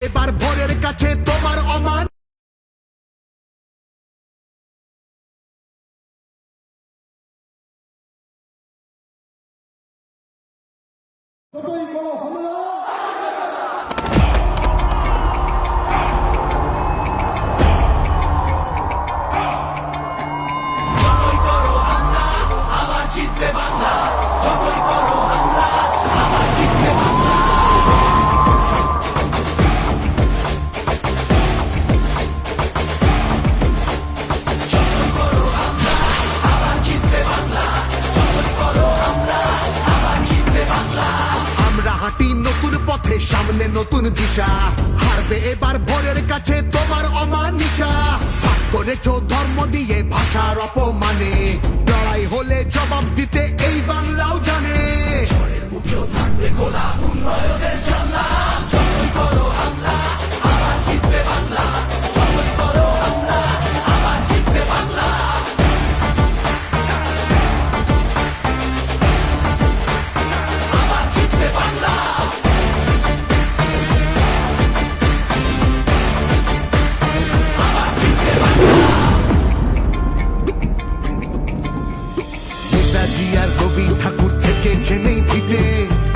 এবার ভোরের কাছে তোমার অমান নতুন পথে সামনে নতুন দিশা হারবে এবার ভোরের কাছে তোমার অমানিসা পাঠ করেছো ধর্ম দিয়ে ভাষার অপমানে লড়াই হলে জবাব দিতে এই বাংলাও জানে মুখেও থাকবে খোলা উন্নয়নের জানলা যতই করো হামলা আবার জিতবে বাংলা যতই করো হামলা আবার জিতবে বাংলা আবার জিতবে বাংলা রবি ঠাকুর থেকে জেনেই ফিরে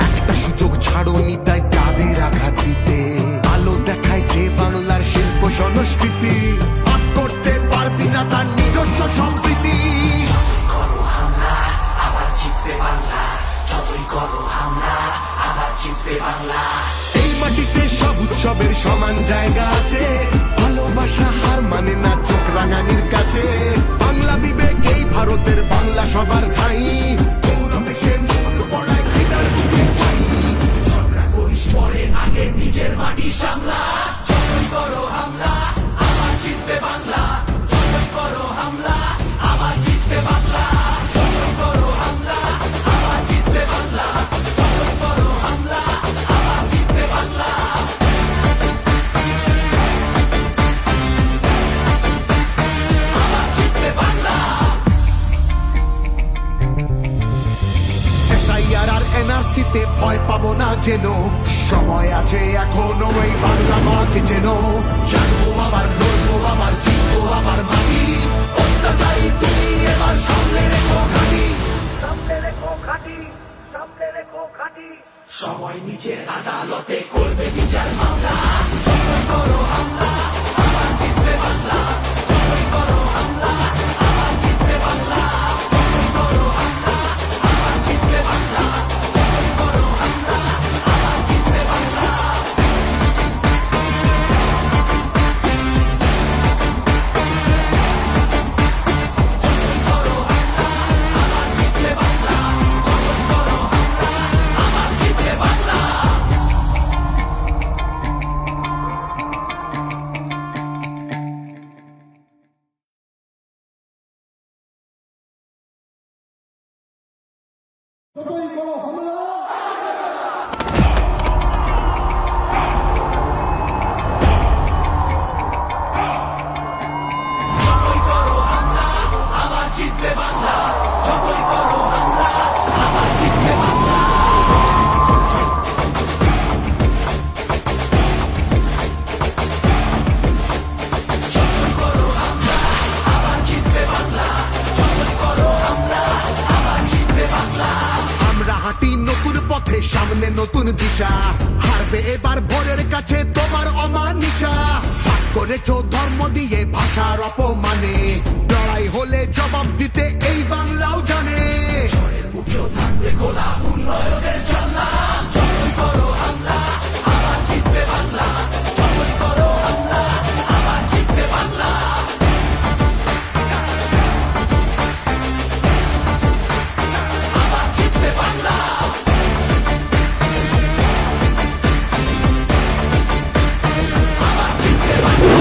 একটা সুযোগ ছাড়োনি তাই তাদের আঘাত দিতে আলো দেখায় যে বাংলার শিল্প সংস্কৃতি ভাগ করতে পারবি না তার নিজস্ব সম্প্রীতি করো হামলা আবার জিতবে বাংলা যতই করো হামলা আবার জিতবে বাংলা এই মাটিতে সব উৎসবের সমান জায়গা আছে ভালোবাসা হার মানে না চোখ রাঙানির কাছে বাংলা বিবেক এই ভারতের বাংলা সবার ঠাই আগে নিজের মাটি সামলা যতই করো হামলা আবার জিতবে বাংলা যতই করো হামলা আবার জিতবে বাংলা যতই করো হামলা আবার জিতবে বাংলা যতই করো হামলা আবার জিতবে বাংলা আবার জিতবে বাংলা এসআইআর আর এনআরসিতে ভয় পাবো না যেন সময় আছে এখনো এই বাংলা মাকে যেন জানবো আবার লড়বো আবার জিতবো আবার মাটি অত্যাচারী তুমি এবার সামনে রেখো ঘাটি সামনে রেখো ঘাটি সামনে রেখো ঘাটি সময় নিজের আদালতে করবে বিচার মামলা যতই করো হামলা আবার জিতবে বাংলা যতই করো হামলা আবার জিতবে বাংলা যতই করো হামলা আবার জিতবে বাংলা যতই করো হামলা আবার জিতবে বাংলা যতই করো হামলা আবার জিতবে বাংলা যতই করো হামলা আবার জিতবে বাংলা যতই করো হামলা যতই করো হামলা আবার জিতবে বাংলা যতই করো হামলা আবার জিতবে বাংলা যতই করো হামলা আবার জিতবে বাংলা যতই করো হামলা আবার জিতবে বাংলা আমরা হাঁটি নতুন পথে সামনে নতুন দিশা হারবে এবার ভোরের কাছে তোমার অমানিসা পাঠ করেছো ধর্ম দিয়ে ভাষার অপমানে লড়াই হলে জবাব দিতে এই বাংলাও জানে মুখেও থাকবে খোলা উন্নয়নের জানলা যতই করো হামলা আবার জিতবে বাংলা যতই করো হামলা আবার জিতবে বাংলা আবার জিতবে বাংলা আবার জিতবে বাংলা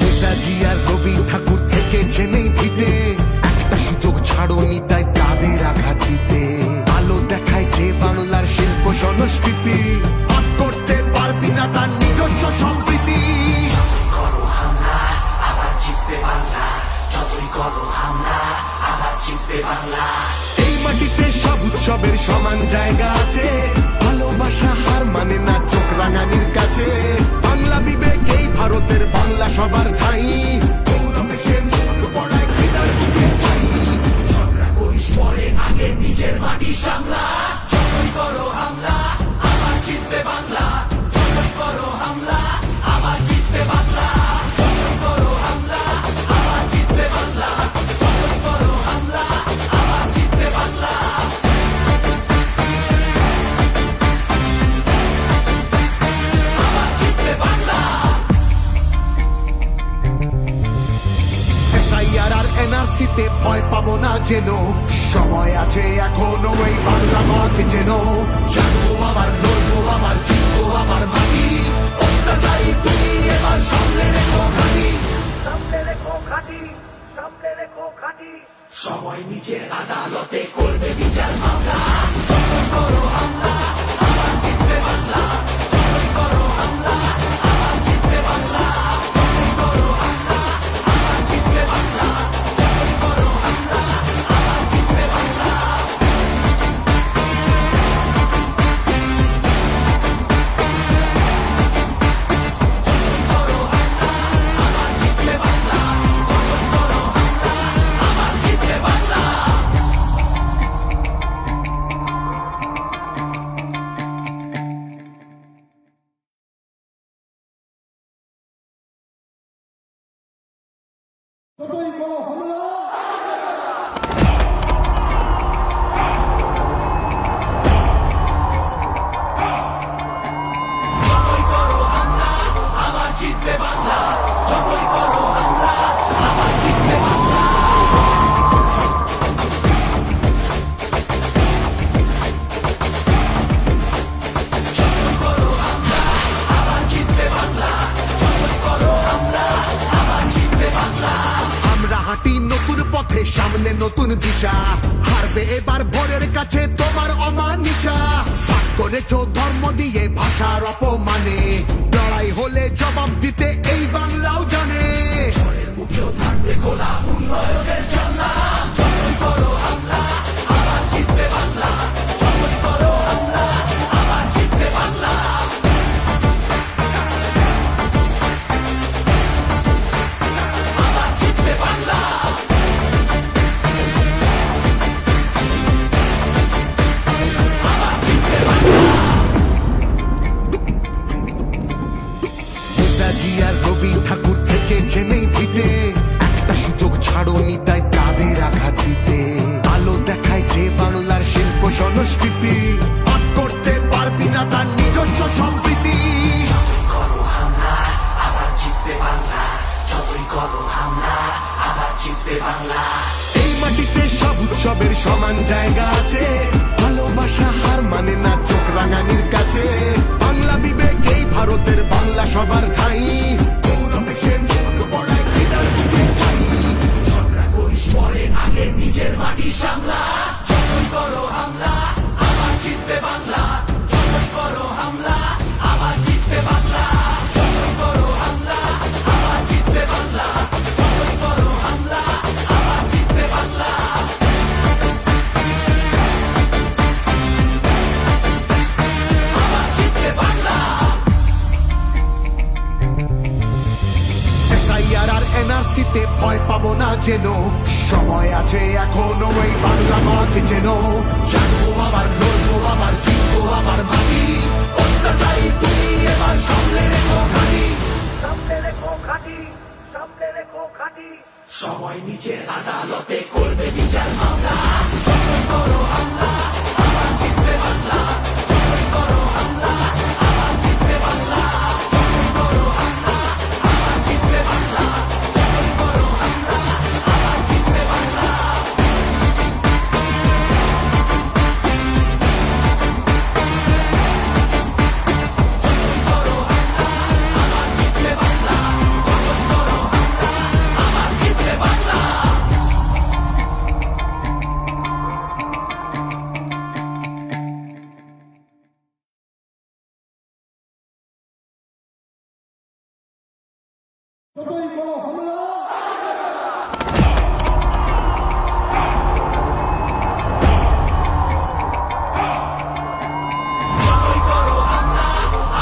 নেতাজি আর রবি ঠাকুর থেকে জেনেই ফিরে একটা সুযোগ ছাড়োনি তাই তাদের আঘাত দিতে আলো দেখায় যে বাংলার শিল্প সংস্কৃতি ভাগ করতে পারবি না তার নিজস্ব সম্প্রীতি করো হামলা আবার জিতবে বাংলা যতই করো হামলা আবার জিতবে বাংলা এই মাটিতে সব উৎসবের সমান জায়গা আছে ভালোবাসা যেন সময় আছে এখনো এই বাংলা মাকে যেন জানবো আবার লড়বো আবার জিতবো আবার মাটি অত্যাচারী তুমি এবার সামনে রেখো ঘাটি সামনে রেখো ঘাটি, সামনে রেখো ঘাটি। সময় নিজের আদালতে করবে বিচার মামলা করো হামলা আবার জিতবে বাংলা করো হামলা আবার জিতবে বাংলা করো হামলা আবার জিতবে বাংলা করো হামলা আবার জিতবে বাংলা করো হামলা আবার জিতবে বাংলা করো হামলা আবার জিতবে বাংলা যতই করো হামলা আবার জিতবে বাংলা যতই করো হামলা আবার জিতবে বাংলা যতই করো হামলা আবার জিতবে বাংলা যতই করো হামলা আবার জিতবে বাংলা আমরা হাঁটি নতুন পথে সামনে নতুন দিশা হারবে এবার ভোরের কাছে তোমার অমানিসা ভাগ করেছো ধর্ম দিয়ে ভাষার অপমানে লড়াই হলে জবাব দিতে এই বাংলাও জানে ঝড়ের মুখেও থাকবে খোলা উন্নয়নের জানলা যতই করো হামলা আবার জিতবে বাংলা যতই করো হামলা আবার জিতবে বাংলা আবার জিতবে বাংলা আবার জিতবে বাংলা নেতাজি আর রবি ঠাকুর থেকেছেন এই ভিটে একটা সুযোগ ছাড়োনি তাই তাদের আঘাত দিতে আলো দেখায় যে বাংলার শিল্প সংস্কৃতি ভাগ করতে পারবি না তার নিজস্ব সম্প্রীতি যতই করো হামলা আবার জিতবে বাংলা যতই করো হামলা আবার জিতবে বাংলা এই মাটিতে সব উৎসবের সমান জায়গা আছে ভালোবাসা হার মানে না চোখ রাঙানির কাছে বাংলা বিবেক এই ভারতের বাংলা সবার ঠাই গৌরবে মন বড়াই ক্রীড়ার বুকে ঠাই ঝগড়া করিস পরে আগে নিজের মাটি সামলা যতই করো হামলা আবার জিতবে বাংলা যতই করো হামলা আবার জিতবে বাংলা যতই করো হামলা আবার জিতবে বাংলা যতই করো হামলা আবার জিতবে বাংলা আবার জিতবে বাংলা এসআইআর আর এনআরসিতে ভয় পাবো না যেন সময় আছে এখনো এই বাংলা মাকে যেন জানবো আবার লড়বো আবার জিতবো আবার মাটি অত্যাচারী তুমি এবার সামনে রেখো ঘাটি সামনে রেখো ঘাটি, সামনে রেখো ঘাটি। সময় নিজের আদালতে করবে বিচার মামলা যতই করো হামলা আবার জিতবে বাংলা যতই করো হামলা আবার জিতবে বাংলা যতই করো হামলা আবার জিতবে বাংলা যতই করো হামলা আবার জিতবে বাংলা যতই করো হামলা আবার জিতবে বাংলা যতই করো হামলা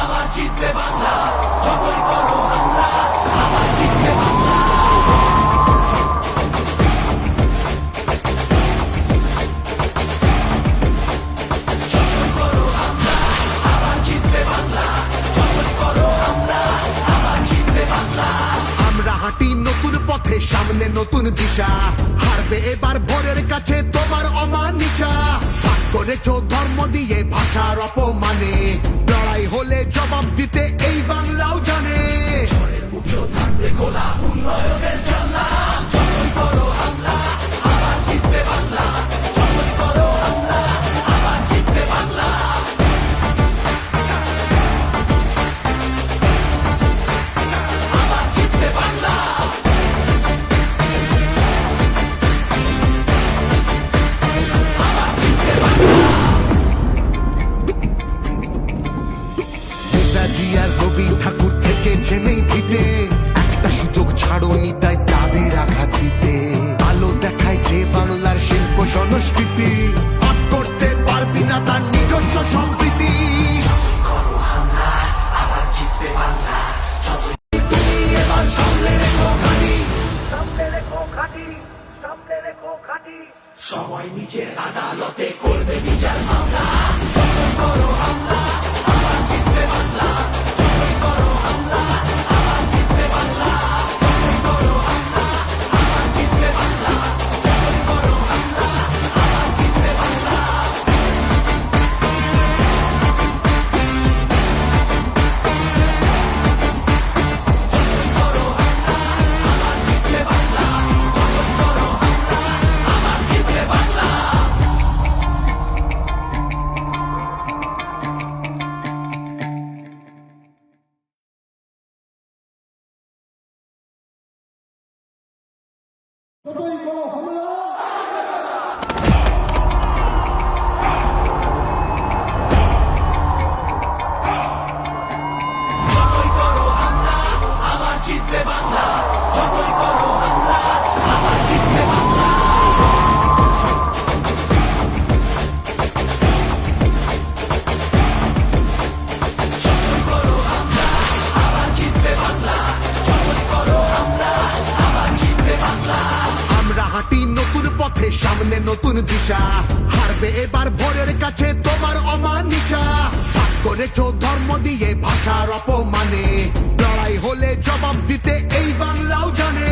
আবার জিতবে বাংলা যতই করো হামলা আবার জিতবে বাংলা যতই করো হামলা আবার জিতবে বাংলা যতই করো হামলা আবার জিতবে বাংলা যতই করো হামলা আবার জিতবে বাংলা আমরা হাঁটি নতুন পথে সামনে নতুন দিশা হারবে এবার ভোরের কাছে তোমার অমানিসা ভাগ করেছো ধর্ম দিয়ে ভাষার অপমানে লড়াই হলে জবাব দিতে এই বাংলাও জানে ঝড়ের মুখেও থাকবে খোলা উন্নয়নের জানলা যতই করো হামলা আবার জিতবে বাংলা হাঁটি নতুন পথে, সামনে নতুন দিশা। হারবে এবার ভোরের কাছে তোমার অমানিসা। ভাগ করেছো ধর্ম দিয়ে ভাষার অপমানে, লড়াই হলে জবাব দিতে এই বাংলাও জানে।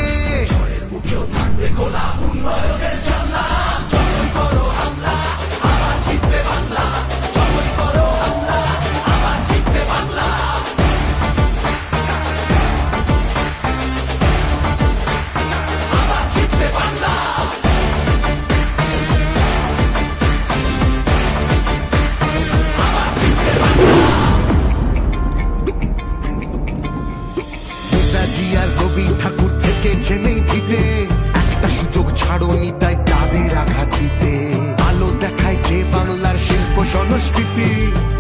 থাকবে খোলা উন্নয়নের জানলা, যতই করো হামলা আবার জিতবে বাংলা, যতই করো হামলা আবার জিতবে বাংলা। নেতাজি আর রবি ঠাকুর থেকেছেন এই ভিতে, একটা সুযোগ ছাড়োনি তাই তাদের আঘাত দিতে। আলো দেখায় যে বাংলার শিল্প সংস্কৃতি,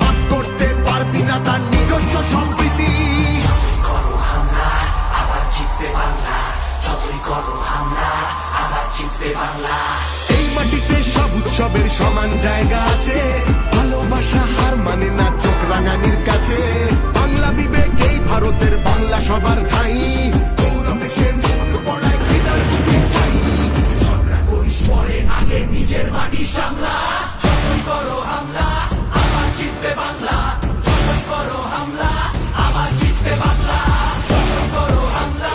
ভাগ করতে পারবি না তার নিজস্ব সম্প্রীতি। যতই করো হামলা আবার জিতবে বাংলা, যতই করো হামলা আবার জিতবে বাংলা। এই মাটিতে সব উৎসবের সমান জায়গা আছে, ভালোবাসা হার মানে না চোখ রাঙানির কাছে। বাংলা বিবেক এই ভারতের, বাংলা সবার ঠাই। গৌরবে সে মুখ পড়ায় ঘৃণার বুকে ঠাই। ঝগড়া করিস পরে, আগে নিজের মাটি সামলা। যতই করো হামলা আবার জিতবে বাংলা, যতই করো হামলা আবার জিতবে বাংলা, যতই করো হামলা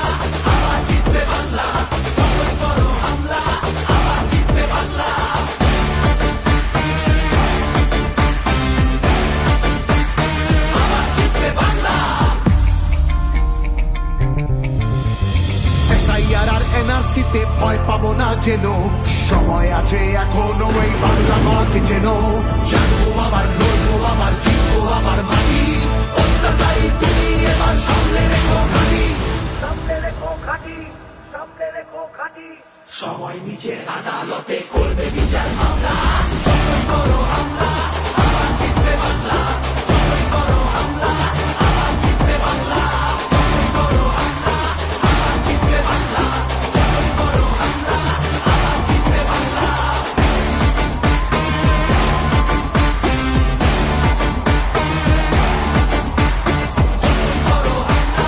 আবার জিতবে বাংলা, যতই করো হামলা আবার জিতবে বাংলা। SIR আর NRC-তে ভয় পাবো না যেন, সময় আছে এখনো এই বাংলা মাকে যেন। জানবো আবার, লড়বো আবার, জিতবো আবার মাটি। অত্যাচারী তুমি এবার সামলে রেখো ঘাটি, সামনে রেখো ঘাটি, সামনে রেখো ঘাটি। সময় নিজের আদালতে করবে বিচার মামলা। যতই করো হামলা আবার জিতবে বাংলা, যতই করো হামলা আবার জিতবে বাংলা, যতই করো হামলা আবার জিতবে বাংলা, যতই করো হামলা আবার জিতবে বাংলা। যতই করো হামলা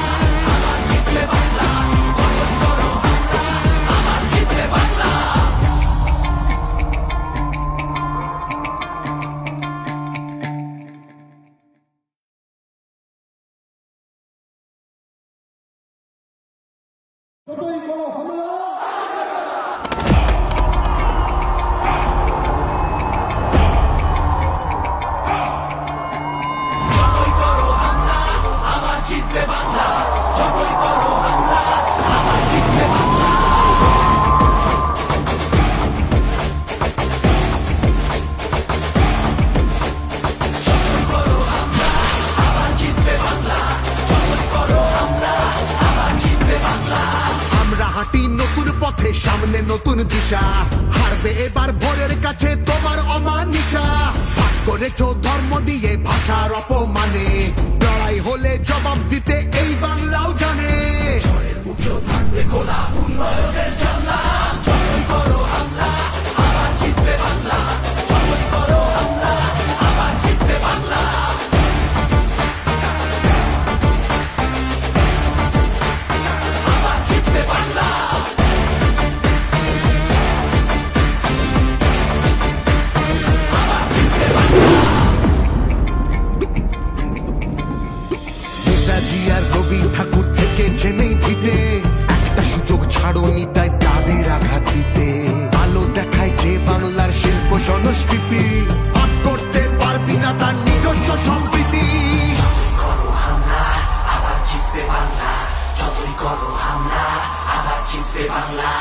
আবার জিতবে বাংলা, যতই করো হামলা আবার জিতবে বাংলা। যতই করো হামলা আবার জিতবে বাংলা, যতই করো হামলা আবার জিতবে বাংলা। যতই করো হামলা আবার জিতবে বাংলা, যতই করো হামলা আবার জিতবে বাংলা। আমরা হাঁটি নতুন পথে, সামনে নতুন দিশা। হারবে এবার ভোরের কাছে তোমার অমানিসা। ভাগ করেছো ধর্ম দিয়ে ভাষার অপমানে, লড়াই হলে জবাব দিতে এই বাংলাও জানে। থাকবে খোলা উন্নয়নের জানলা, যতই করো হামলা আবার জিতবে বাংলা, যতই করো হামলা আবার জিতবে বাংলা। আবার জিতবে বাংলা। নেতাজি আর রবি ঠাকুর থেকেছেন এই ভিতে, একটা সুযোগ ছাড়োনি তাই তাদের আঘাত দিতে। আলো দেখায় যে বাংলার শিল্প সংস্কৃতি, ভাগ করতে পারবি না তার নিজস্ব সম্প্রীতি। যতই করো হামলা আবার জিতবে বাংলা, যতই করো হামলা আবার জিতবে বাংলা।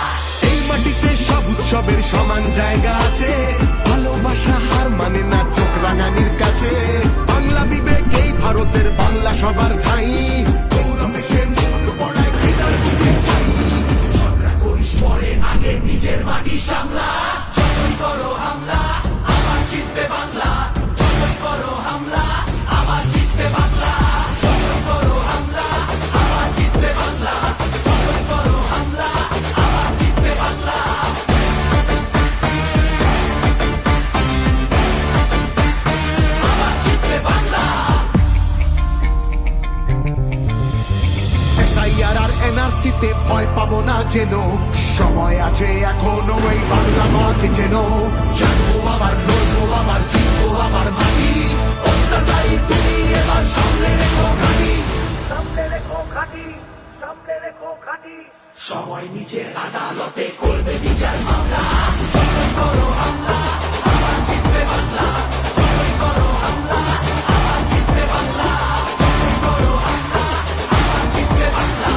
এই মাটিতে সব উৎসবের সমান জায়গা আছে, ভালোবাসা হার মানে না চোখ রাঙানির কাছে। বাংলা বিবেক এই ভারতের, বাংলা সবার ঠাই। গৌরবে সে মুখ পড়ায় ঘৃণার বুকে ঠাই। ঝগড়া করিস পরে, আগে নিজের মাটি সামলা। যতই করো হামলা আবার জিতবে বাংলা, যতই করো হামলা আবার জিতবে বাংলা, যতই করো হামলা আবার জিতবে বাংলা, যতই করো হামলা আবার জিতবে বাংলা। আবার জিতবে বাংলা। পাবো না যেন সময় আছে এখনো এই বাংলা মাকে যেন জানবো আবার লড়বো আবার জিতবো আবার মাটি অত্যাচারী তুমি এবার সামনে রেখো ঘাটি সামনে রেখো ঘাটি সামনে রেখো ঘাটি সময় নিজের আদালতে করবে বিচার মামলা করো হামলা আবার জিতবে বাংলা করো হামলা আবার জিতবে বাংলা করো হামলা আবার জিতবে বাংলা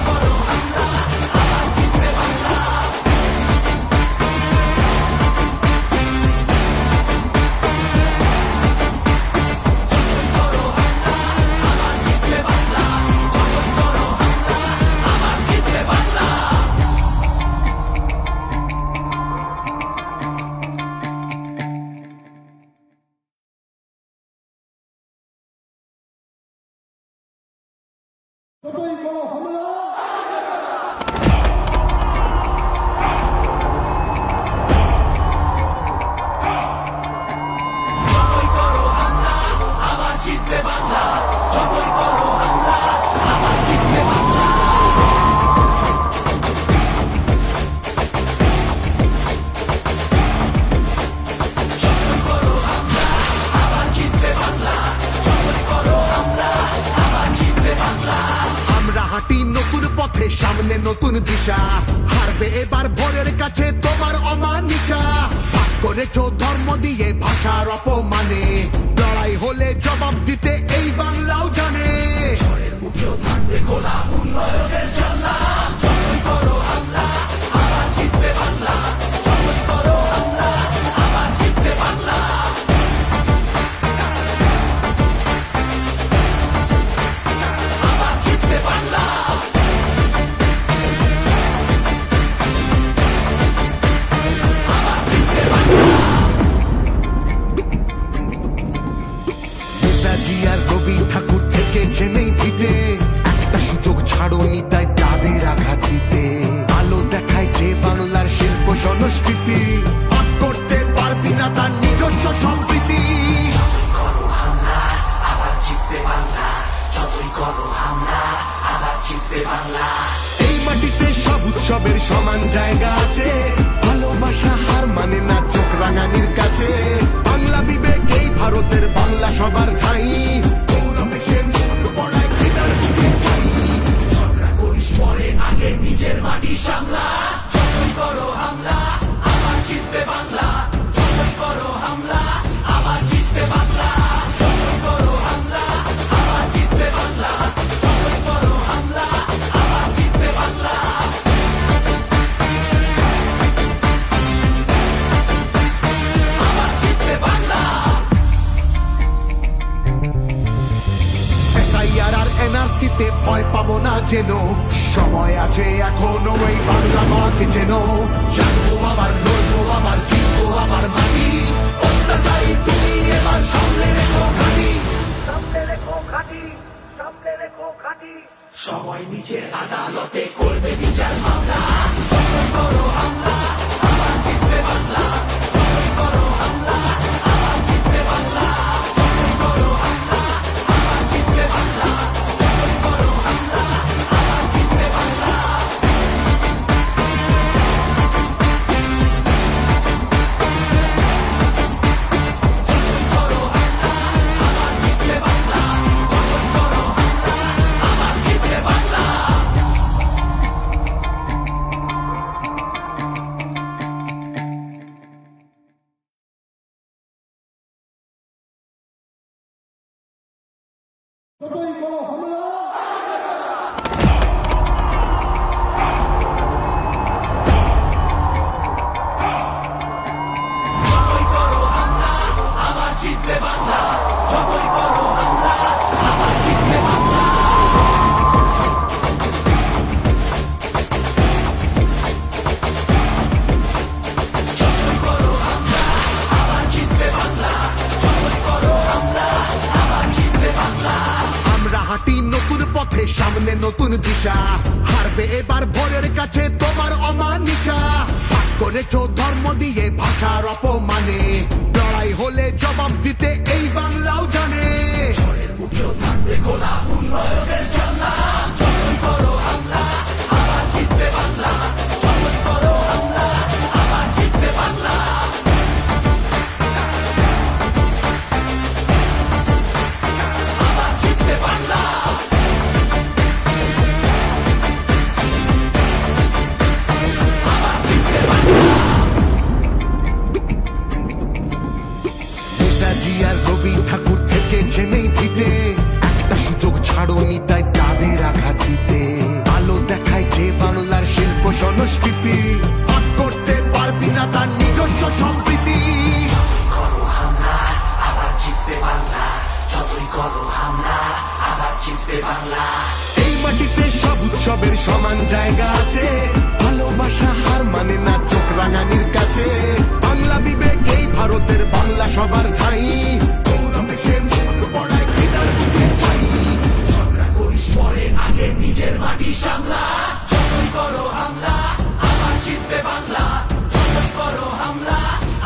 করো হামলা আবার জিতবে বাংলা করো হামলা আবার জিতবে বাংলা করো হামলা আবার জিতবে বাংলা যতই করো হামলা আবার জিতবে বাংলা যতই করো হামলা আবার জিতবে বাংলা যতই করো হামলা আবার জিতবে বাংলা যতই করো হামলা আবার জিতবে বাংলা আমরা হাঁটি নতুন পথে সামনে নতুন দিশা হারবে এবার ভোরের কাছে তোমার অমানিসা পাপ করেছো ধর্ম দিয়ে ভাষার অপমানে লড়াই হলে জবাব দিতে এই বাংলাও জানে ঝড়ের মুখেও থাকবে খোলা উন্নয়নের জানলা যতই করো হামলা আবার জিতবে বাংলা যতই করো হামলা আবার জিতবে বাংলা আবার জিতবে বাংলা আবার জিতবে বাংলা নেতাজি আর রবি ঠাকুর থেকেছে নেই ভিতে একটা সুযোগ ছাড়োনি তাই তাদের আঘাত দিতে আলো দেখায় যে বাংলার শিল্প সংস্কৃতি ভাগ করতে পারবি না তার নিজস্ব সম্প্রীতি যতই করো হামলা আবার জিতবে বাংলা যতই করো হামলা আবার জিতবে বাংলা এই মাটিতে সব উৎসবের সমান জায়গা আছে ভালোবাসা হার মানে না চোখ রাঙানির কাছে বাংলা বিবেক এই ভারতের বাংলা সবার ঠাই গৌরবে সে মুক্ত পড়ায় ঘৃণার বুকে ছাই ঝগড়া করিস পরে আগে নিজের মাটি সামলা যতই করো হামলা আবার জিতবে বাংলা যতই করো হামলা আবার জিতবে বাংলা যতই করো হামলা আবার জিতবে বাংলা যতই করো হামলা আবার জিতবে বাংলা আবার জিতবে বাংলা এসআইআর আর এনআরসিতে ভয় পাবো না যেন সময় আছে এখনো এই বাংলা মাকে যেন জানবো আবার লড়বো আবার জিতবো আবার মাটি অত্যাচারী তুমি এবার সামনে রেখো ঘাটি সামনে রেখো ঘাটি সামনে রেখো ঘাটি সময় নিজের আদালতে করবে বিচার মামলা করো হামলা আবার জিতবে বাংলা করো হামলা আবার জিতবে বাংলা করো হামলা আবার জিতবে বাংলা করো হামলা আবার জিতবে বাংলা করো হামলা আবার জিতবে বাংলা করো হামলা আবার জিতবে বাংলা যতই করো হামলা আবার জিতবে বাংলা যতই করো হামলা আবার জিতবে বাংলা যতই করো হামলা আবার জিতবে বাংলা যতই করো হামলা আবার জিতবে বাংলা আমরা হাঁটি নতুন পথে সামনে নতুন দিশা হারবে এবার ভোরের কাছে তোমার অমানিসা ভাগ করেছো ধর্ম দিয়ে ভাষার অপমানে লড়াই হলে জবাব দিতে এই বাংলাও জানে ঝড়ের মুখেও থাকবে খোলা উন্নয়নের জানলা যতই করো হামলা আবার জিতবে করো হামলা আবার জিতবে বাংলা। এই মাটিতে সব উৎসবের সমান জায়গা আছে, ভালোবাসা হার মানে না চোখ রাঙানির কাছে। বাংলা বিবেক এই ভারতের, বাংলা সবার ঠাই, গৌরবে সে মুখ পড়ায় ঘৃণার বুকে ঠাই। ঝগড়া করিস পরে আগে নিজের মাটি সামলা। যখন করো হামলা আবার জিতবে বাংলা। যখন করো হামলা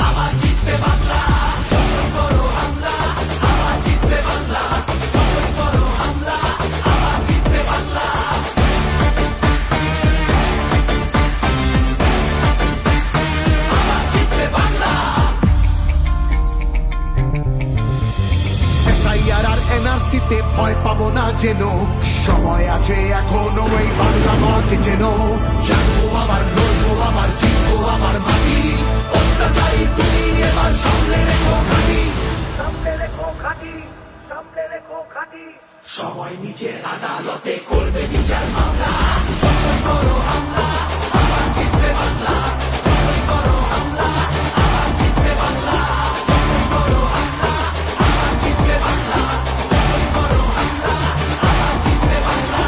আবার জিতবে বাংলা। যখন করো হামলা আবার জিতবে বাংলা। যখন করো হামলা আবার জিতবে বাংলা। আবার জিতবে বাংলা। এসআইআর আর এনআরসিতে ভয় পাবো না যেন, সময় আছে এখনো এই বাংলা মাকে যেন। জানবো আবার, লড়বো আবার, জিতবো আবার মাটি। অত্যাচারী তুমি এবার সামনে রেখো ঘাঁটি। সামনে রেখো ঘাঁটি, সামনে রেখো ঘাঁটি। সময় নিজের আদালতে করবে বিচার মামলা। যখন করো হামলা আবার জিতবে বাংলা। যখন করো হামলা আবার জিতবে বাংলা। যখন করো হামলা আবার জিতবে বাংলা। যখন করো হামলা আবার জিতবে বাংলা।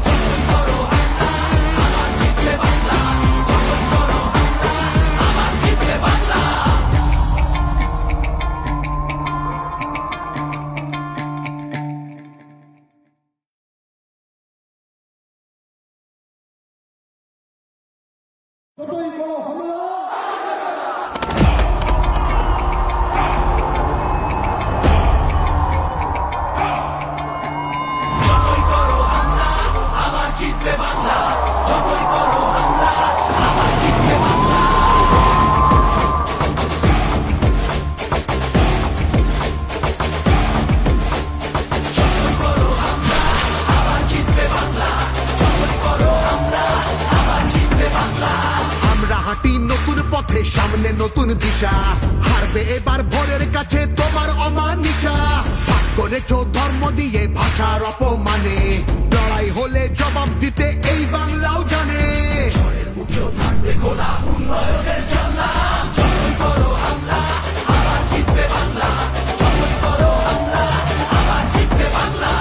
যখন করো হামলা আবার জিতবে বাংলা। যখন করো হামলা আবার জিতবে বাংলা। যতই করো হামলা আবার জিতবে বাংলা। যতই করো হামলা আবার জিতবে বাংলা। যতই করো হামলা আবার জিতবে বাংলা। যতই করো হামলা আবার জিতবে বাংলা। আমরা হাঁটি নতুন পথে, সামনে নতুন দিশা। হারবে এবার ভোরের কাছে তোমার অমানিসা। ভাগ করেছো ধর্ম দিয়ে ভাষার অপমানে, লড়াই হলে জবাব দিতে এই বাংলাও জানে। ঝড়ের মুখেও থাকবে খোলা উন্নয়নের জানলা। যতই করো হামলা আবার জিতবে বাংলা। যতই করো হামলা আবার জিতবে বাংলা।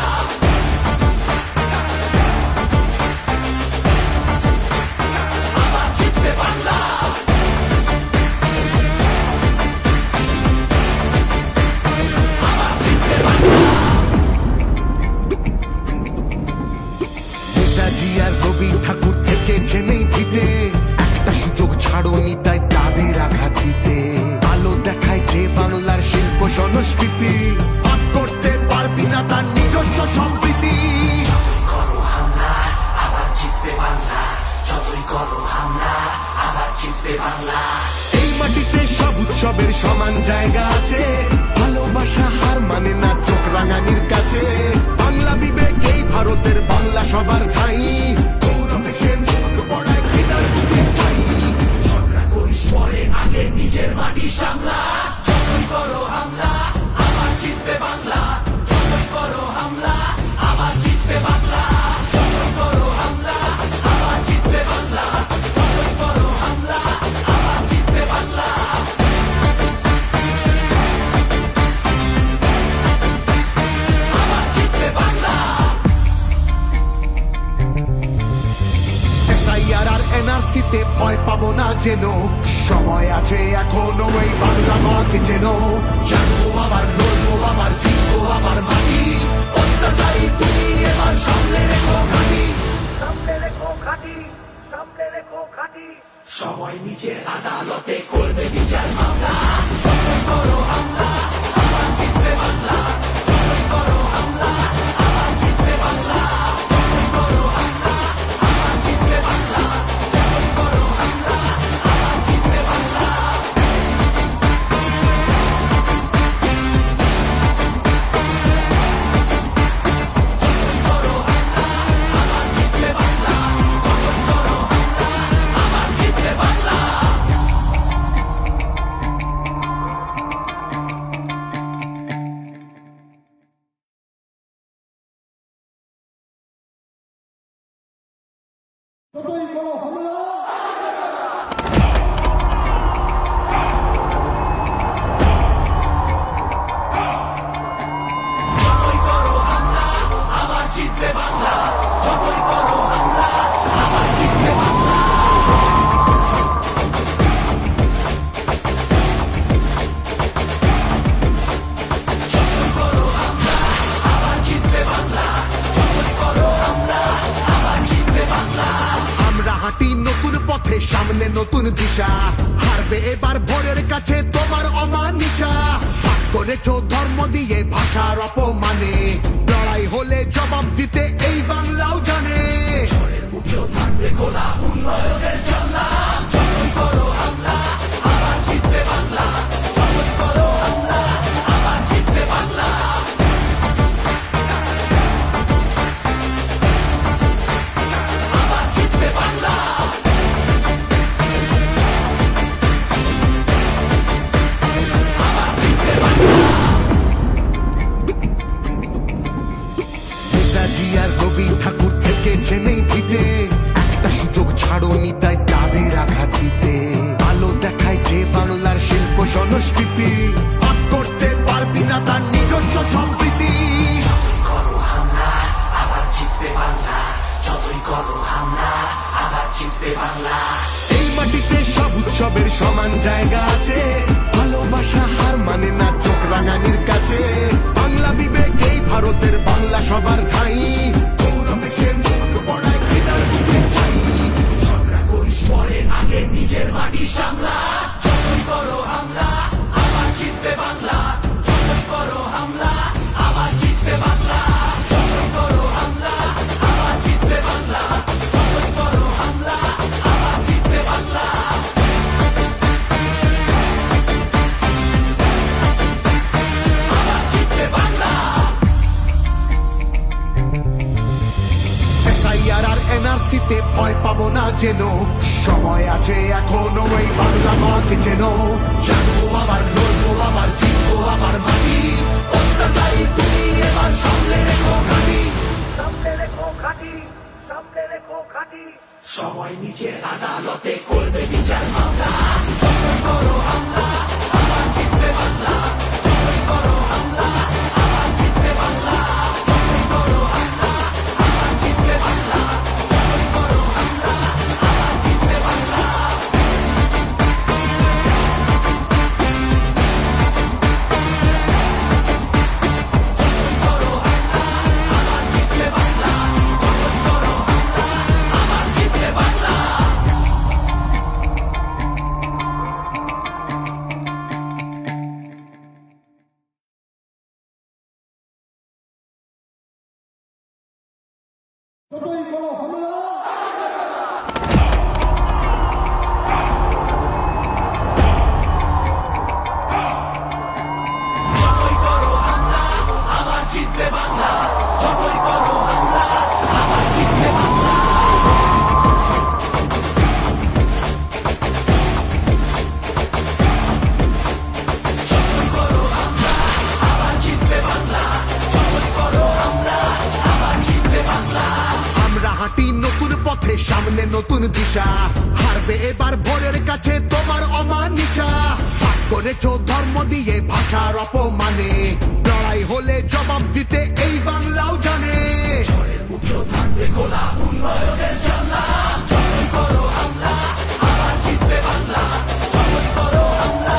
আবার জিতবে বাংলা। আবার জিতবে বাংলা। নেতাজি আর রবি ঠাকুর থেকেছেন এই ভিতে, একটা সুযোগ ছাড়োনি তাই তাদের আঘাত দিতে। আলো দেখায় যে বাংলার শিল্প সংস্কৃতি, ভাগ করতে পারবি না তার নিজস্ব সম্প্রীতি। যতই করো হামলা আবার জিতবে বাংলা। যতই করো হামলা আবার জিতবে বাংলা। এই মাটিতে সব উৎসবের সমান জায়গা আছে, ভালোবাসা হার মানে না চোখ রাঙানির কাছে। বাংলা বিবেক এই ভারতের, বাংলা সবার ঠাই, গৌরবে সে মুখ পড়ায় ঘৃণার বুকে ঠাই। ঝগড়া করিস পরে আগে নিজের মাটি সামলা। যতই করো হামলা আবার জিতবে বাংলা। যতই করো হামলা আবার জিতবে বাংলা। যতই করো হামলা আবার জিতবে বাংলা। যতই করো হামলা আবার জিতবে বাংলা। আবার জিতবে বাংলা। এসআইআর আর এনআরসিতে ভয় পাবো না যেন, সময় আছে এখনো এই বাংলা মাকে যেন। জানবো আবার, লড়বো আবার, জিতবো আবার মাটি। অত্যাচারী তুমি এবার সামনে রেখো ঘাঁটি। সামনে রেখো ঘাঁটি, সামনে রেখো ঘাঁটি। সময় নিজের আদালতে করবে বিচার মামলা। যতই করো হামলা আবার জিতবে বাংলা। যতই করো হামলা আবার জিতবে বাংলা। যতই করো হামলা আবার জিতবে বাংলা। যতই করো হামলা আবার জিতবে বাংলা। যতই করো হামলা আবার জিতবে বাংলা। যতই করো হামলা আবার জিতবে বাংলা। হারবে এবার ভোরের কাছে তোমার অমানিসা। ভাগ করেছো ধর্ম দিয়ে ভাষার অপমানে, লড়াই হলে জবাব দিতে এই বাংলাও জানে। ঝড়ের মুখেও থাকবে খোলা উন্নয়নের জানলা, যতই করো হামলা আবার জিতবে বাংলা, যতই করো হামলা আবার জিতবে বাংলা। আবার জিতবে বাংলা। আবার জিতবে বাংলা। নেতাজি আর রবি ঠাকুর থেকেছেন এই ভিটে, একটা সুযোগ ছাড়োনি তাই তাদের আঘাত দিতে। আলো দেখায় যে বাংলার শিল্প সংস্কৃতি, ভাগ করতে পারবি না তার নিজস্ব সম্প্রীতি। করো হামলা আবার জিতবে বাংলা, যতই করো হামলা আবার জিতবে বাংলা। এই মাটিতে সব উৎসবের সমান জায়গা আছে, ভালোবাসা হার মানে না চোখ রাঙানির কাছে। বাংলা বিবেক এই ভারতের বাংলা সবার ঠাই, গৌরবে সে মুখ পড়ায় ঘৃণার বুকে ঠাই। ঝগড়া করিস পরে আগে নিজের মাটি সামলা, যতই করো হামলা আবার জিতবে বাংলা, যতই করো হামলা আবার জিতবে বাংলা, যতই করো হামলা আবার জিতবে বাংলা, যতই করো হামলা আবার জিতবে বাংলা। আবার জিতবে বাংলা। SIR আর NRC-তে ভয় পাবো না যেন, সময় আছে এখনো এই বাংলা মাকে যেন। জানবো আবার লড়বো আবার জিতবো আবার মাটি, অত্যাচারী তুমি এবার সামলে রেখো ঘাঁটি। সামনে রেখো ঘাঁটি, সামনে রেখো ঘাঁটি। সময় নিজের আদালতে করবে বিচার মামলা, যতই করো হামলা আবার জিতবে বাংলা, যতই করো হামলা আবার জিতবে বাংলা, যতই করো হামলা আবার জিতবে বাংলা, যতই করো হামলা আবার জিতবে বাংলা। যতই করো হামলা আবার জিতবে বাংলা, যতই করো হামলা আবার জিতবে বাংলা। যতই করো হামলা আবার জিতবে বাংলা, যতই করো হামলা আবার জিতবে বাংলা। যতই করো হামলা আবার জিতবে বাংলা, যতই করো হামলা আবার জিতবে বাংলা। আমরা হাঁটি নতুন পথে, সামনে নতুন দিশা, হারবে এবার ভোরের কাছে তোমার অমানিসা। ভাগ করেছো ধর্ম দিয়ে ভাষার অপমানে, লড়াই হলে জবাব দিতে এই বাংলাও জানে। ঝড়ের মুখেও থাকবে খোলা উন্নয়নের জানলা, যতই করো হামলা আবার জিতবে বাংলা, যতই করো হামলা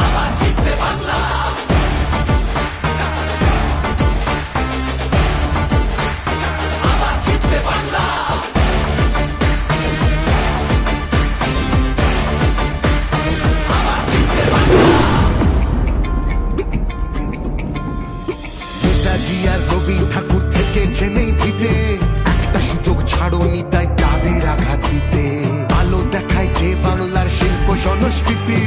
আবার জিতবে বাংলা। আবার জিতবে বাংলা। আবার জিতবে বাংলা। নেতাজি আর রবি ঠাকুর থেকেছেন এই ভিটে, একটা সুযোগ ছাড়োনি তাই তাদের আঘাত দিতে। আলো দেখায় যে বাংলার শিল্প সংস্কৃতি,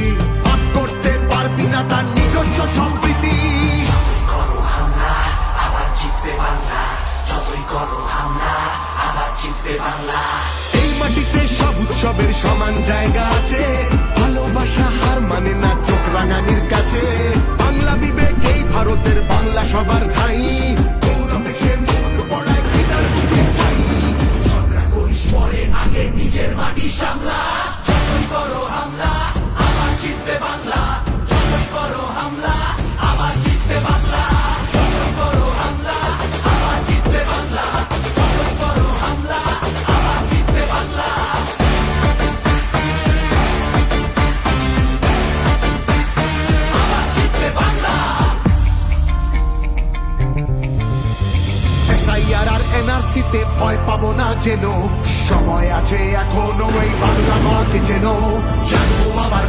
ভাগ করতে পারবি না তার নিজস্ব সম্প্রীতি। যতই করো হামলা আবার জিতবে বাংলা, যতই করো হামলা আবার জিতবে বাংলা। এই মাটিতে সব উৎসবের সমান জায়গা আছে, ভালোবাসা হার মানে না চোখ রাঙানির কাছে। বাংলা বিবেক এই ভারতের বাংলা সবার ঠাই, গৌরবে সে মুখ পড়ায় ঘৃণার বুকে ঠাই। ঝগড়া করিস পরে আগে নিজের মাটি সামলা, যতই করো হামলা আবার জিতবে বাংলা, যতই করো হামলা আবার জিতবে বাংলা, যতই করো হামলা আবার জিতবে বাংলা, যতই করো হামলা আবার জিতবে বাংলা। আবার জিতবে বাংলা। SIR আর NRC-তে ভয় পাবো না যেন, সময় আছে এখনো এই বাংলা মাকে যেন। জানবো আবার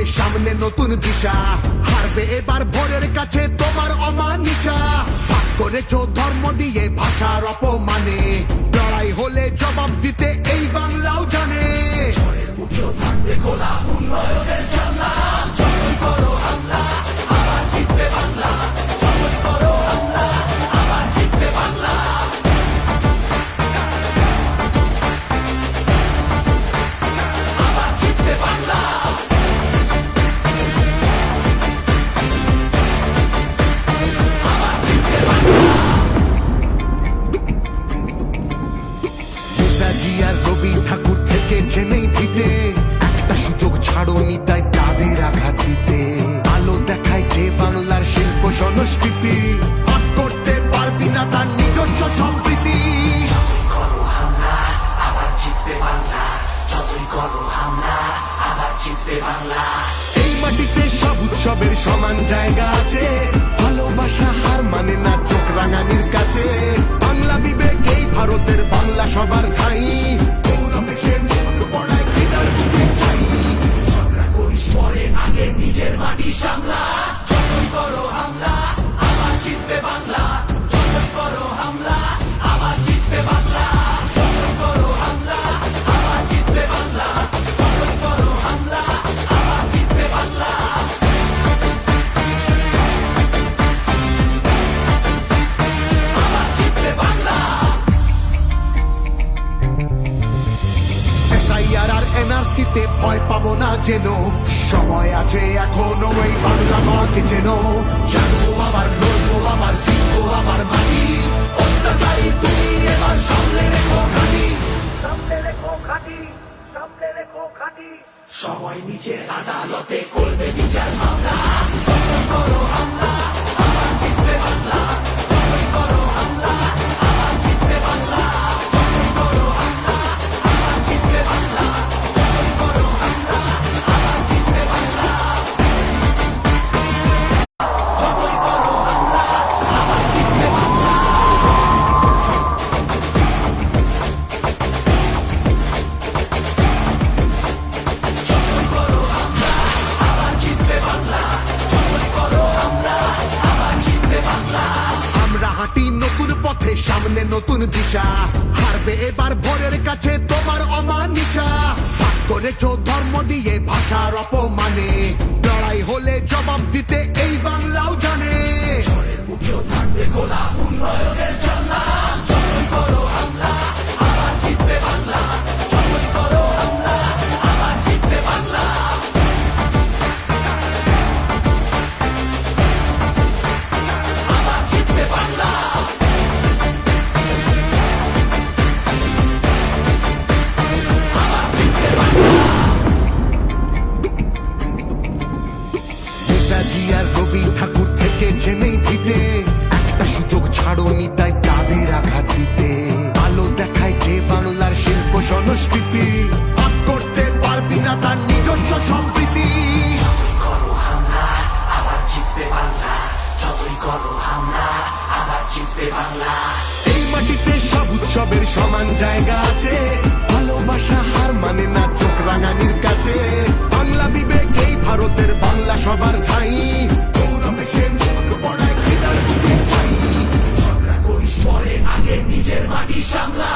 পথে সামনে নতুন দিশা, হারবে এবার ভোরের কাছে তোমার অমানিসা। ভাগ করেছো ধর্ম দিয়ে ভাষার অপমানে, লড়াই হলে জবাব দিতে এই বাংলাও জানে। ঝড়ের মুখেও থাকবে খোলা উন্নয়নের জানলা, যতই করো হামলা আবার জিতবে বাংলা, যতই করো হামলা আবার জিতবে বাংলা। আবার জিতবে বাংলা। আবার জিতবে বাংলা। নেতাজি আর রবি ঠাকুর থেকেছেন এই ভিতে, একটা সুযোগ ছাড়োনি তাই তাদের আঘাত দিতে। আলো দেখায় যে বাংলার শিল্প সংস্কৃতি, ভাগ করতে পারবি না তার নিজস্ব সম্প্রীতি। যতই করো হামলা আবার জিতবে বাংলা, যতই করো হামলা আবার জিতবে বাংলা। এই মাটিতে সব উৎসবের সমান জায়গা আছে, ভালোবাসা হার মানে না চোখ রাঙানির কাছে। বাংলা বিবেক এই ভারতের, বাংলা সবার ঠাই, গৌরবে সে মুখ পড়ায় ঘৃণার বুকে ঠাই। ঝগড়া করিস পরে আগে নিজের মাটি সামলা, যতই করো হামলা আবার জিতবে বাংলা, যতই করো হামলা আবার জিতবে বাংলা, যতই করো হামলা আবার জিতবে বাংলা, যতই করো হামলা আবার জিতবে বাংলা। আবার জিতবে বাংলা। এসআইআর আর এনআরসিতে ভয় পাবো না যেন, সময় আছে এখনো এই বাংলা মাকে যেন। জানবো আবার লড়বো আবার জিতবো আবার মাটি, অত্যাচারী তুমি এবার সামলে রেখো ঘাটি। সামনে রেখো ঘাটি, সামনে রেখো ঘাটি। সময় নিজের আদালতে করবে বিচার মামলা, যতই করো হামলা আবার জিতবে বাংলা, যতই করো হামলা আবার জিতবে বাংলা, যতই করো হামলা আবার জিতবে বাংলা, যতই করো হামলা আবার জিতবে বাংলা, যতই করো হামলা আবার জিতবে বাংলা। যতই করো হামলা আবার জিতবে বাংলা, যতই করো হামলা আবার জিতবে বাংলা। আমরা হাঁটি নতুন পথে সামনে নতুন দিশা, হারবে এবার ভোরের কাছে তোমার অমানিসা। ভাগ করেছো ধর্ম দিয়ে ভাষার অপমানে, লড়াই হলে জবাব দিতে এই বাংলাও জানে। ঝড়ের মুখেও থাকবে খোলা উন্নয়নের জানলা, যতই করো হামলা আবার জিতবে বাংলা, যতই করো হামলা আবার জিতবে বাংলা। আবার জিতবে বাংলা। আবার জিতবে বাংলা। নেতাজি আর রবি ঠাকুর থেকেছেন এই ভিতে, একটা সুযোগ ছাড়োনি তাই তাদের আঘাত দিতে। আলো দেখায় যে বাংলার শিল্প সংস্কৃতি, ভাগ করতে পারবি না তার নিজস্ব সম্প্রীতি। যতই করো হামলা আবার জিতবে বাংলা, যতই করো হামলা আবার জিতবে বাংলা। এই মাটিতে সব উৎসবের সমান জায়গা আছে, ভালোবাসা হার মানে না চোখ রাঙানির কাছে। বাংলা বিবেক এই ভারতের, বাংলা সবার ঠাই, গৌরবে সে মুখ পড়ায় ঘৃণার বুকে ঠাই। ঝগড়া করিস পরে আগে নিজের মাটি সামলা,